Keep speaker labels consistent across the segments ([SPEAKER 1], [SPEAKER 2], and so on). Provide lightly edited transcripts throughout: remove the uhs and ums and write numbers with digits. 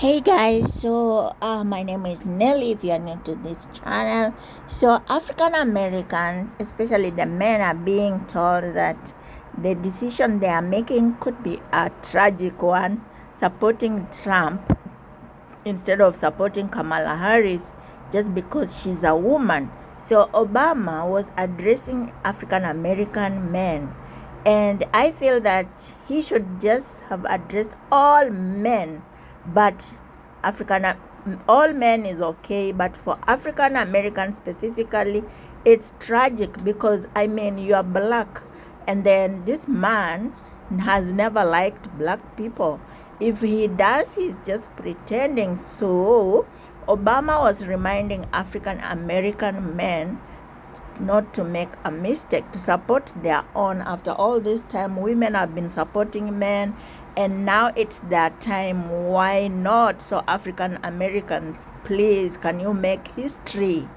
[SPEAKER 1] Hey guys, my name is Nelly. If you are new to this channel, African Americans, especially the men, are being told that the decision they are making could be a tragic one, supporting Trump instead of supporting Kamala Harris just because she's a woman. So Obama was addressing African American men, and I feel that he should just have addressed all men, but African all men is okay, but for African Americans specifically, it's tragic because I mean you are black, and then this man has never liked black people. If he does, he's just pretending. So Obama was reminding African American men not to make a mistake, to support their own. After all this time, women have been supporting men, and now it's their time. Why not? So African Americans, please, can you make history?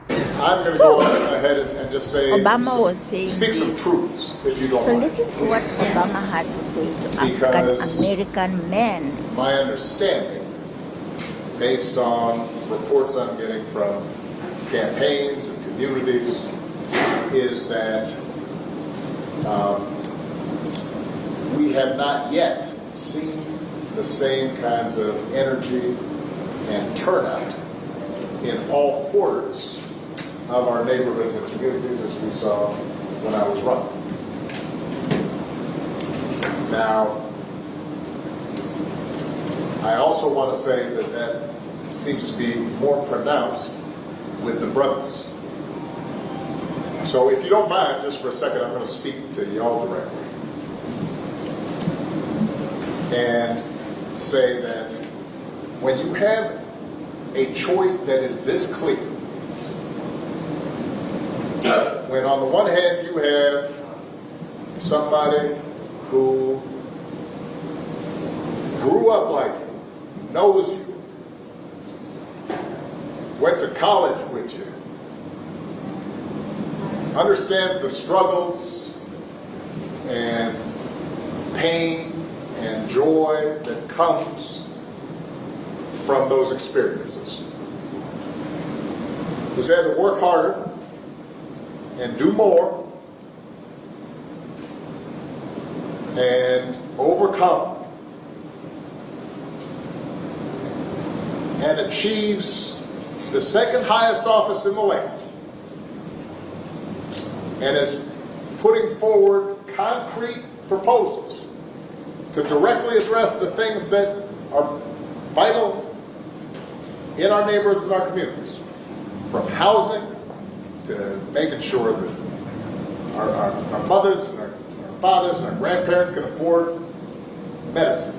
[SPEAKER 2] I'm going to go ahead and just say
[SPEAKER 1] Obama was saying
[SPEAKER 2] speak some
[SPEAKER 1] this.
[SPEAKER 2] truths, if you don't
[SPEAKER 1] So
[SPEAKER 2] mind.
[SPEAKER 1] listen to what Obama had to say to African American men.
[SPEAKER 2] My understanding, based on reports I'm getting from campaigns and communities, is that we have not yet seen the same kinds of energy and turnout in all quarters of our neighborhoods and communities as we saw when I was running. Now, I also want to say that that seems to be more pronounced with the brothers. So if you don't mind, just for a second, I'm going to speak to y'all directly and say that when you have a choice that is this clear, when on the one hand you have somebody who grew up like you, knows you, went to college with you, understands the struggles and pain and joy that comes from those experiences, who's had to work harder and do more and overcome and achieves the second highest office in the land and is putting forward concrete proposals to directly address the things that are vital in our neighborhoods and our communities, from housing to making sure that our mothers and our fathers and our grandparents can afford medicine,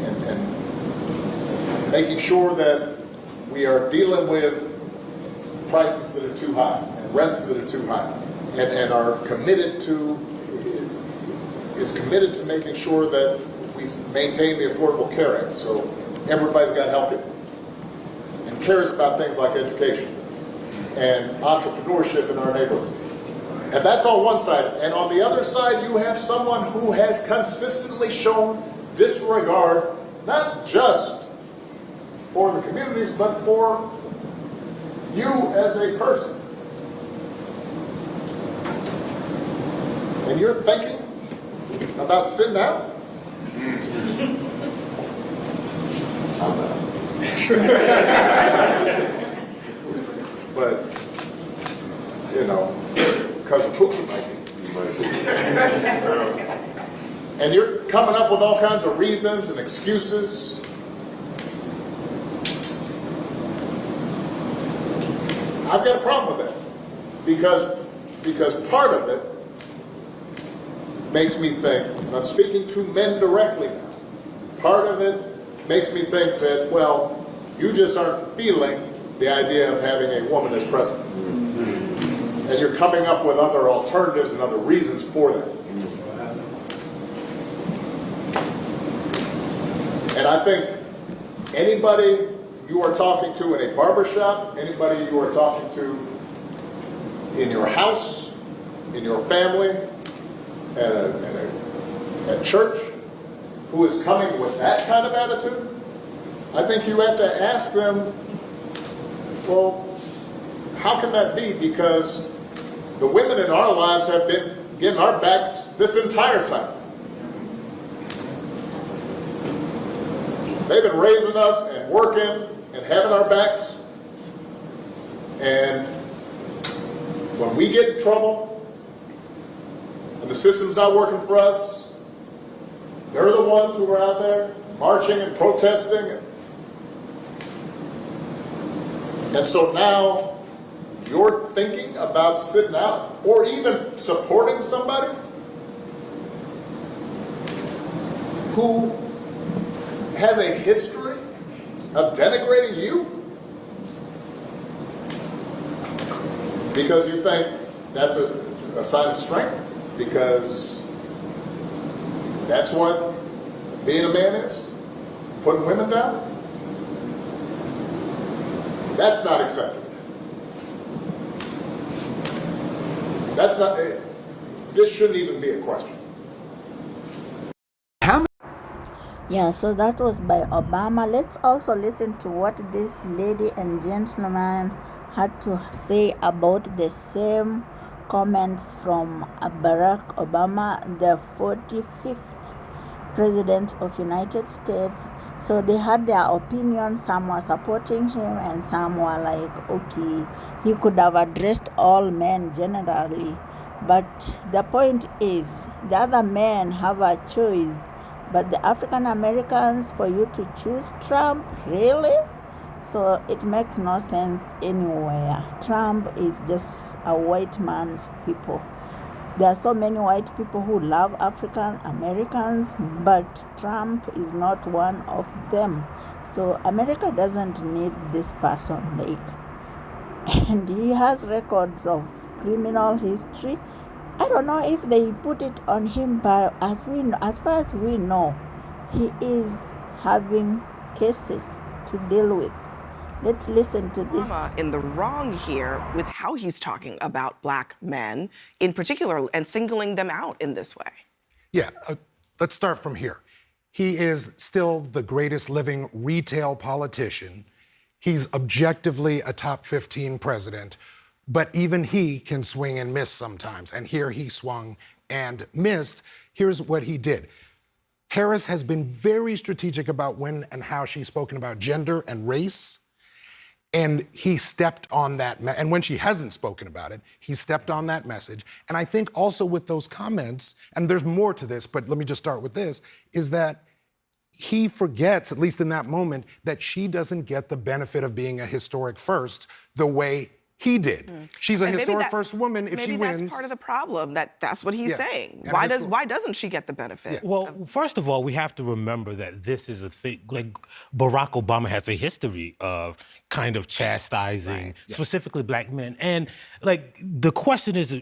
[SPEAKER 2] and making sure that we are dealing with prices that are too high and rents that are too high, and are committed to making sure that we maintain the Affordable Care Act so everybody's got help here, and cares about things like education and entrepreneurship in our neighborhoods. And that's on one side. And on the other side, you have someone who has consistently shown disregard, not just for the communities, but for you as a person. And you're thinking about sitting down? I'm not. But, you know, Cousin Pookie might be. And you're coming up with all kinds of reasons and excuses. I've got a problem with that. Because part of it makes me think, and I'm speaking to men directly now, part of it makes me think that, well, you just aren't feeling the idea of having a woman as president. And you're coming up with other alternatives and other reasons for that. And I think anybody you are talking to in a barbershop, anybody you are talking to in your house, in your family, at church, who is coming with that kind of attitude, I think you have to ask them, well, how can that be? Because the women in our lives have been getting our backs this entire time. They've been raising us and working and having our backs. And when we get in trouble and the system's not working for us, they're the ones who are out there marching and protesting. And so now you're thinking about sitting out or even supporting somebody who has a history of denigrating you because you think that's a sign of strength, because that's what being a man is, putting women down. That's not acceptable. That's not, this shouldn't even be a question.
[SPEAKER 1] Yeah, so that was by Obama. Let's also listen to what this lady and gentleman had to say about the same comments from Barack Obama, the 45th president of United States. So they had their opinion. Some were supporting him and some were like, okay, he could have addressed all men generally. But the point is, the other men have a choice. But the African Americans, for you to choose Trump, really? So it makes no sense anywhere. Trump is just a white man's people. There are so many white people who love African Americans, but Trump is not one of them. So America doesn't need this person, and he has records of criminal history. I don't know if they put it on him, but as far as we know, he is having cases to deal with. Let's listen to this.
[SPEAKER 3] Obama in the wrong here with how he's talking about black men in particular and singling them out in this way.
[SPEAKER 4] Yeah, let's start from here. He is still the greatest living retail politician. He's objectively a top 15 president, but even he can swing and miss sometimes. And here he swung and missed. Here's what he did. Harris has been very strategic about when and how she's spoken about gender and race. And he stepped on that, and when she hasn't spoken about it, he stepped on that message. And I think also with those comments, and there's more to this, but let me just start with this, is that he forgets, at least in that moment, that she doesn't get the benefit of being a historic first the way he did. She's a historic first woman if she wins.
[SPEAKER 3] Maybe that's part of the problem, that's what he's saying. Why doesn't she get the benefit?
[SPEAKER 5] Yeah. Well, first of all, we have to remember that this is a thing, like Barack Obama has a history of kind of chastising specifically black men. And like the question is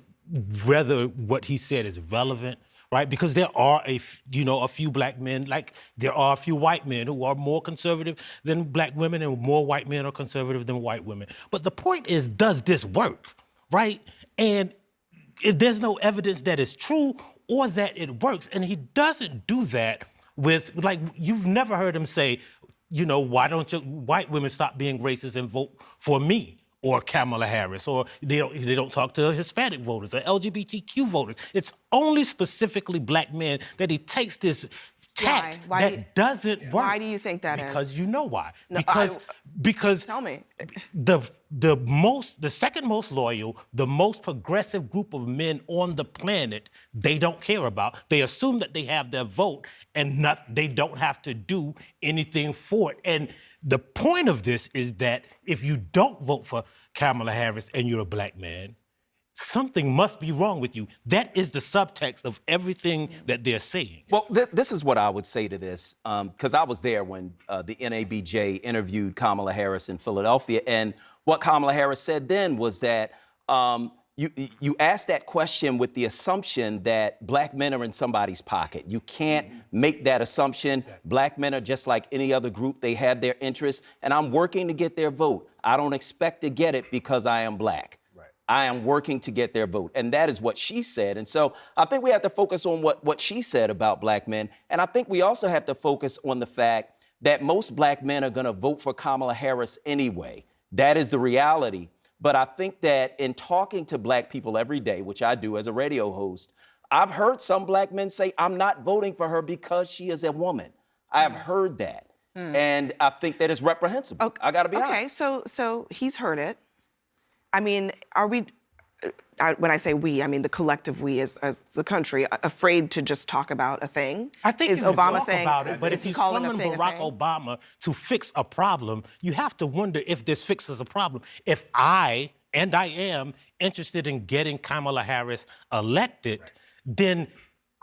[SPEAKER 5] whether what he said is relevant, right? Because there are a few black men, like there are a few white men who are more conservative than black women, and more white men are conservative than white women. But the point is, does this work, right? And there's no evidence that it's true or that it works. And he doesn't do that with, like, you've never heard him say, why don't white women stop being racist and vote for me? Or Kamala Harris, or they don't talk to Hispanic voters or LGBTQ voters. It's only specifically black men that he takes this tact that doesn't work.
[SPEAKER 3] Why do you think that is?
[SPEAKER 5] Because you know why.
[SPEAKER 3] No,
[SPEAKER 5] because
[SPEAKER 3] tell me.
[SPEAKER 5] The second most loyal, the most progressive group of men on the planet, they don't care about. They assume that they have their vote and they don't have to do anything for it. And the point of this is that if you don't vote for Kamala Harris and you're a black man, something must be wrong with you. That is the subtext of everything that they're saying.
[SPEAKER 6] Well, this is what I would say to this, because I was there when the NABJ interviewed Kamala Harris in Philadelphia, and what Kamala Harris said then was that you asked that question with the assumption that black men are in somebody's pocket. You can't make that assumption. Exactly. Black men are just like any other group. They have their interests, and I'm working to get their vote. I don't expect to get it because I am black. Right. I am working to get their vote. And that is what she said. And so I think we have to focus on what she said about black men. And I think we also have to focus on the fact that most black men are going to vote for Kamala Harris anyway. That is the reality. But I think that in talking to black people every day, which I do as a radio host, I've heard some black men say, I'm not voting for her because she is a woman. I have heard that. And I think that is reprehensible.
[SPEAKER 3] Okay.
[SPEAKER 6] I got to be
[SPEAKER 3] Okay,
[SPEAKER 6] honest.
[SPEAKER 3] so he's heard it. I mean, are we, when I say we, I mean the collective we as the country, afraid to just talk about a thing?
[SPEAKER 5] I think
[SPEAKER 3] is
[SPEAKER 5] you can
[SPEAKER 3] Obama
[SPEAKER 5] talk
[SPEAKER 3] saying,
[SPEAKER 5] about it,
[SPEAKER 3] is,
[SPEAKER 5] but
[SPEAKER 3] is
[SPEAKER 5] if
[SPEAKER 3] he
[SPEAKER 5] you
[SPEAKER 3] calling
[SPEAKER 5] summon
[SPEAKER 3] a thing
[SPEAKER 5] Barack
[SPEAKER 3] a thing?
[SPEAKER 5] Obama to fix a problem, you have to wonder if this fixes a problem. If I am interested in getting Kamala Harris elected, then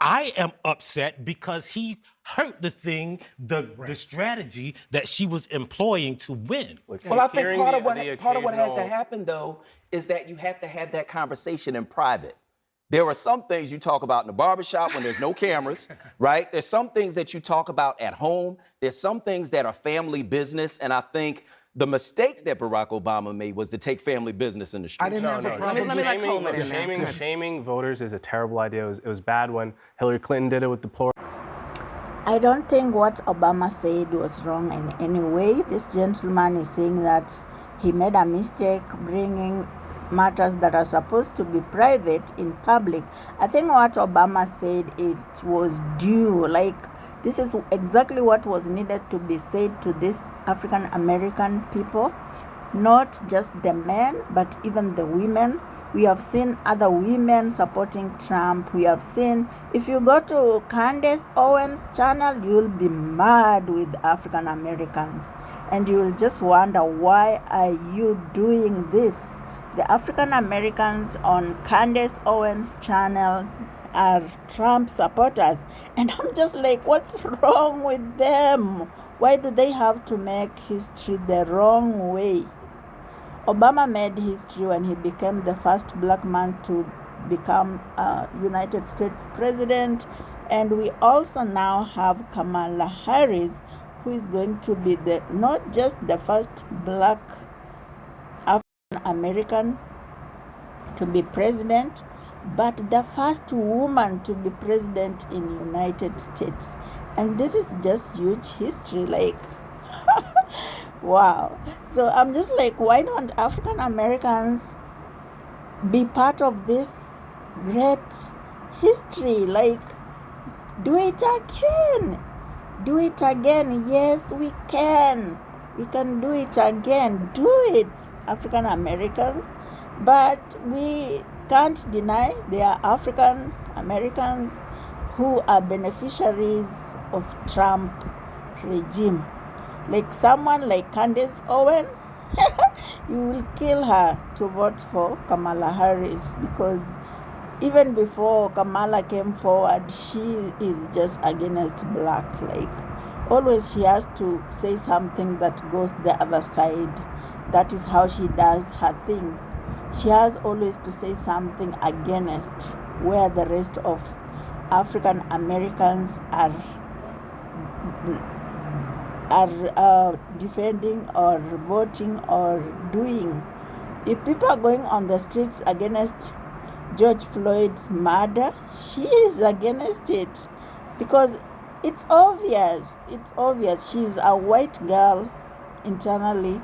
[SPEAKER 5] I am upset because he hurt the thing, the strategy that she was employing to win.
[SPEAKER 6] Well, I think
[SPEAKER 7] Hearing
[SPEAKER 6] part of
[SPEAKER 7] the
[SPEAKER 6] what has to
[SPEAKER 7] occasional-
[SPEAKER 6] happen, though, is that you have to have that conversation in private. There are some things you talk about in the barbershop when there's no cameras, right? There's some things that you talk about at home. There's some things that are family business. And I think the mistake that Barack Obama made was to take family business in the street.
[SPEAKER 4] I didn't have a problem.
[SPEAKER 3] Let me let Coleman in there.
[SPEAKER 7] Shaming voters is a terrible idea. It was bad when Hillary Clinton did it with the
[SPEAKER 1] I don't think what Obama said was wrong in any way. This gentleman is saying that he made a mistake bringing matters that are supposed to be private in public. I think what Obama said, it was due. Like, this is exactly what was needed to be said to these African American people, not just the men, but even the women. We have seen other women supporting Trump. We have seen, if you go to Candace Owens' channel, you'll be mad with African Americans. And you'll just wonder, why are you doing this? The African Americans on Candace Owens' channel are Trump supporters. And I'm just like, what's wrong with them? Why do they have to make history the wrong way? Obama made history when he became the first black man to become United States president. And we also now have Kamala Harris, who is going to be not just the first black African American to be president, but the first woman to be president in the United States. And this is just huge history, like, wow. So I'm just like, why don't African Americans be part of this great history? Like, do it again. Do it again. Yes, we can. We can do it again. Do it, African Americans. But we can't deny there are African Americans who are beneficiaries of Trump regime. Like someone like Candace Owens, you will kill her to vote for Kamala Harris, because even before Kamala came forward, she is just against black. Like, always she has to say something that goes the other side. That is how she does her thing. She has always to say something against where the rest of African Americans are defending or voting or doing. If people are going on the streets against George Floyd's murder, she is against it, because it's obvious. It's obvious. She's a white girl, internally,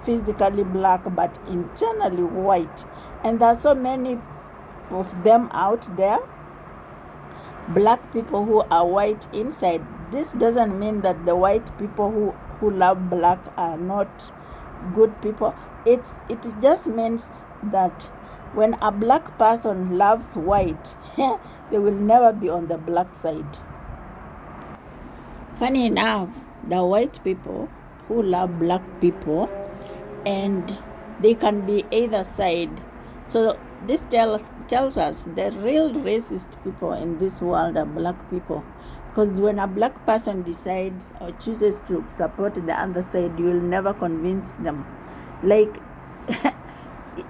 [SPEAKER 1] physically black, but internally white. And there are so many of them out there, black people who are white inside. This doesn't mean that the white people who love black are not good people. It just means that when a black person loves white, they will never be on the black side. Funny enough, the white people who love black people, and they can be either side. So this tells us the real racist people in this world are black people. Because when a black person decides or chooses to support the other side, you will never convince them. Like,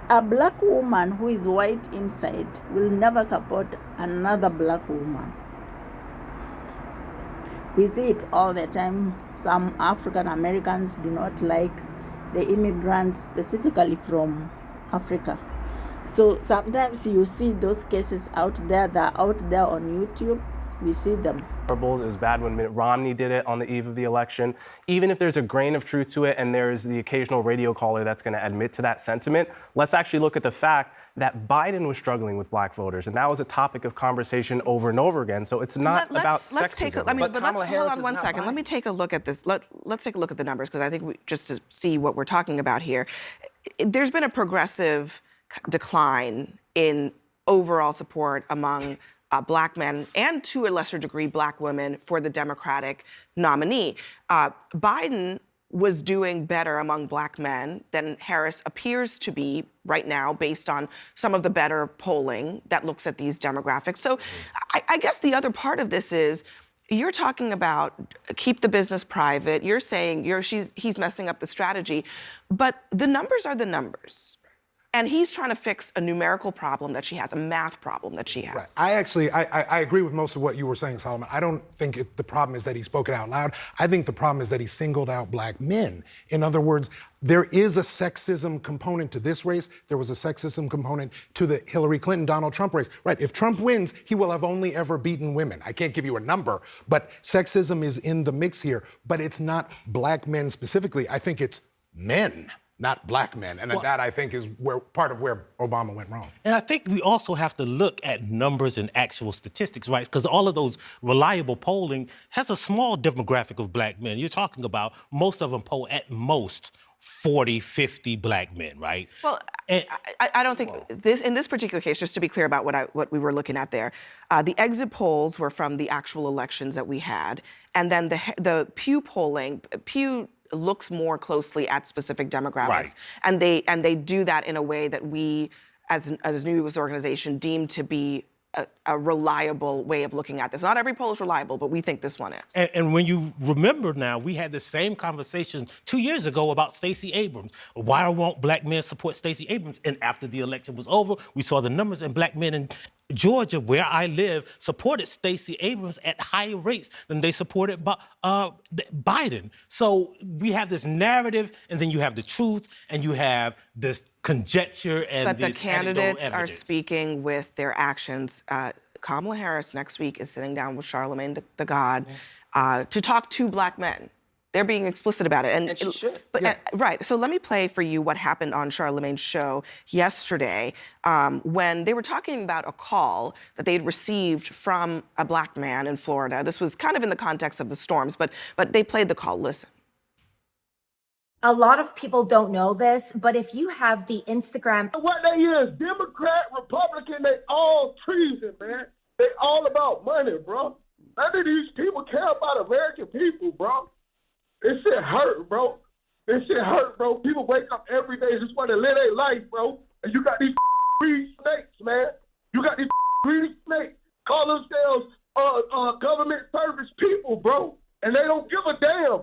[SPEAKER 1] a black woman who is white inside will never support another black woman. We see it all the time. Some African Americans do not like the immigrants, specifically from Africa. So sometimes you see those cases out there that are out there on YouTube. We see them.
[SPEAKER 7] It was bad when Mitt Romney did it on the eve of the election. Even if there's a grain of truth to it and there's the occasional radio caller that's going to admit to that sentiment, let's actually look at the fact that Biden was struggling with black voters, and that was a topic of conversation over and over again. So it's not about sexism.
[SPEAKER 3] Hold on one second. Let me take a look at this. Let's take a look at the numbers, because I think just to see what we're talking about here, there's been a progressive decline in overall support among black men and, to a lesser degree, black women for the Democratic nominee. Biden was doing better among black men than Harris appears to be right now, based on some of the better polling that looks at these demographics. So I guess the other part of this is, you're talking about keep the business private. You're saying he's messing up the strategy, but the numbers are the numbers. And he's trying to fix a numerical problem that she has, a math problem that she has.
[SPEAKER 4] Right. I agree with most of what you were saying, Solomon. I don't think the problem is that he spoke it out loud. I think the problem is that he singled out black men. In other words, there is a sexism component to this race. There was a sexism component to the Hillary Clinton-Donald Trump race. Right, if Trump wins, he will have only ever beaten women. I can't give you a number, but sexism is in the mix here. But it's not black men specifically. I think it's men, not black men. And that, I think, is part of where Obama went wrong.
[SPEAKER 5] And I think we also have to look at numbers and actual statistics, right? Because all of those reliable polling has a small demographic of black men. You're talking about most of them poll at most 40, 50 black men, right?
[SPEAKER 3] Well, I don't think in this particular case, just to be clear about what we were looking at there, the exit polls were from the actual elections that we had, and then the Pew polling, Pew looks more closely at specific demographics,
[SPEAKER 5] right,
[SPEAKER 3] and they do that in a way that we, as a news organization, deem to be a reliable way of looking at this. Not every poll is reliable, but we think this one is.
[SPEAKER 5] And when you remember now, we had the same conversation 2 years ago about Stacey Abrams. Why won't black men support Stacey Abrams? And after the election was over, we saw the numbers, and black men in Georgia, where I live, supported Stacey Abrams at higher rates than they supported Biden. So we have this narrative, and then you have the truth, and you have this conjecture and
[SPEAKER 3] but
[SPEAKER 5] this
[SPEAKER 3] the candidates
[SPEAKER 5] anecdotal
[SPEAKER 3] are
[SPEAKER 5] evidence.
[SPEAKER 3] speaking with their actions. Kamala Harris next week is sitting down with Charlemagne the God to talk to black men. They're being explicit about it.
[SPEAKER 6] And she should.
[SPEAKER 3] But, right. So let me play for you what happened on Charlemagne's show yesterday when they were talking about a call that they'd received from a black man in Florida. This was kind of in the context of the storms, but they played the call. Listen.
[SPEAKER 8] A lot of people don't know this, but if you have the Instagram.
[SPEAKER 9] What they is, Democrat, Republican, they all treason, man. They all about money, bro. None of these people care about American people, bro. This shit hurt, bro. This shit hurt, bro. People wake up every day just want to live their life, bro. And you got these greedy snakes, man. You got these greedy snakes. Call themselves government service people, bro. And they don't give a damn.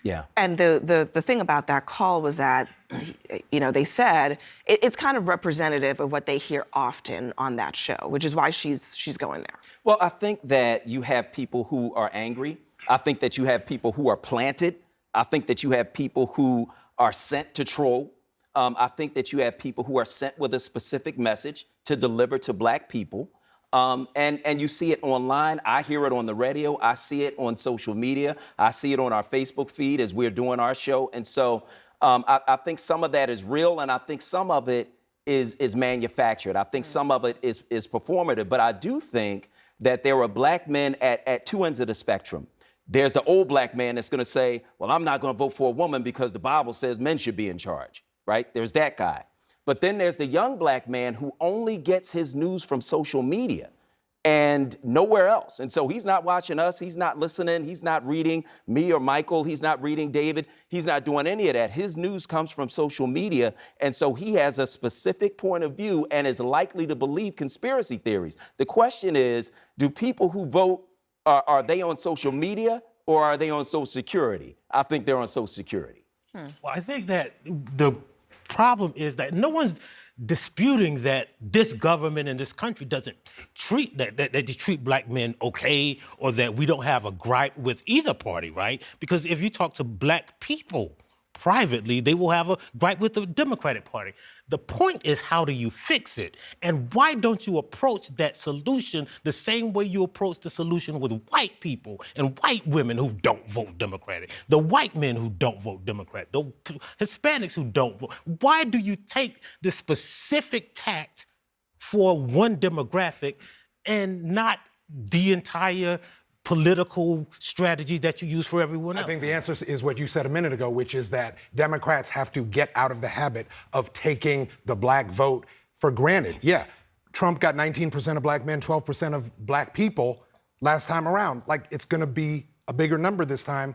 [SPEAKER 6] Yeah.
[SPEAKER 3] And the thing about that call was that, they said it's kind of representative of what they hear often on that show, which is why she's going there.
[SPEAKER 6] Well, I think that you have people who are angry. I think that you have people who are planted. I think that you have people who are sent to troll. I think that you have people who are sent with a specific message to deliver to black people. And you see it online. I hear it on the radio. I see it on social media. I see it on our Facebook feed as we're doing our show. And so I think some of that is real, and I think some of it is manufactured. I think some of it is performative. But I do think that there are black men at two ends of the spectrum. There's the old black man that's going to say, well, I'm not going to vote for a woman because the Bible says men should be in charge, right? There's that guy. But then there's the young black man who only gets his news from social media and nowhere else. And so he's not watching us. He's not listening. He's not reading me or Michael. He's not reading David. He's not doing any of that. His news comes from social media. And so he has a specific point of view and is likely to believe conspiracy theories. The question is, do people who vote, are they on social media or are they on Social Security? I think they're on Social Security.
[SPEAKER 5] Well, I think that the problem is that no one's disputing that this government and this country doesn't treat that they treat black men okay, or that we don't have a gripe with either party, right? Because if you talk to black people privately, they will have a gripe with the Democratic Party. The point is, how do you fix it? And why don't you approach that solution the same way you approach the solution with white people and white women who don't vote Democratic, the white men who don't vote Democrat, the Hispanics who don't vote? Why do you take the specific tact for one demographic and not the entire political strategy that you use for everyone else?
[SPEAKER 4] I think the answer is what you said a minute ago, which is that Democrats have to get out of the habit of taking the black vote for granted. Yeah, Trump got 19% of black men, 12% of black people last time around. Like, it's going to be a bigger number this time.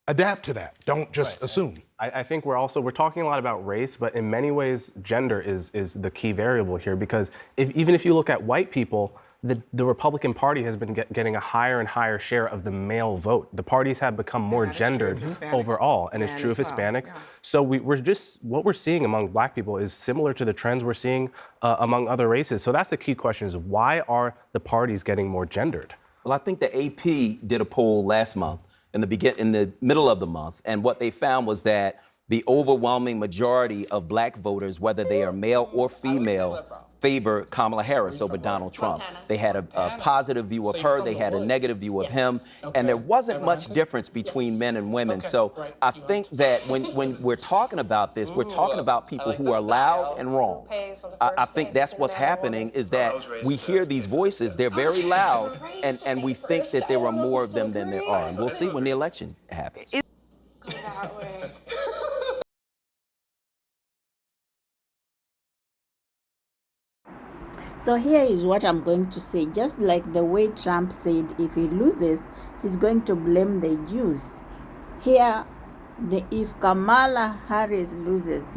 [SPEAKER 4] Adapt to that. Don't just assume.
[SPEAKER 7] I think we're talking a lot about race, but in many ways, gender is the key variable here, because even if you look at white people, the Republican Party has been getting a higher and higher share of the male vote. The parties have become more gendered overall, and it's true of Hispanics. Yeah. So what we're seeing among black people is similar to the trends we're seeing among other races. So that's the key question: is why are the parties getting more gendered?
[SPEAKER 6] Well, I think the AP did a poll last month in the middle of the month, and what they found was that the overwhelming majority of black voters, whether they are male or female, favor Kamala Harris over Donald Trump. They had a positive view of her, they had a negative view of him, and there wasn't much difference between men and women. So I think that when we're talking about this, we're talking about people who are loud and wrong. I think that's what's happening, is that we hear these voices, they're very loud, and we think that there are more of them than there are. And we'll see when the election happens.
[SPEAKER 1] So here is what I'm going to say. Just like the way Trump said, if he loses, he's going to blame the Jews. Here, if Kamala Harris loses,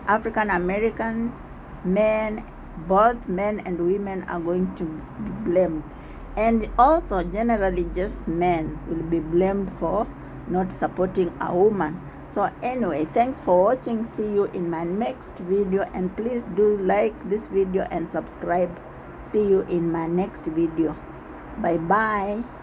[SPEAKER 1] African Americans, men, both men and women are going to be blamed. And also, generally, just men will be blamed for not supporting a woman. So anyway, thanks for watching. See you in my next video, and please do like this video and subscribe. See you in my next video. Bye bye.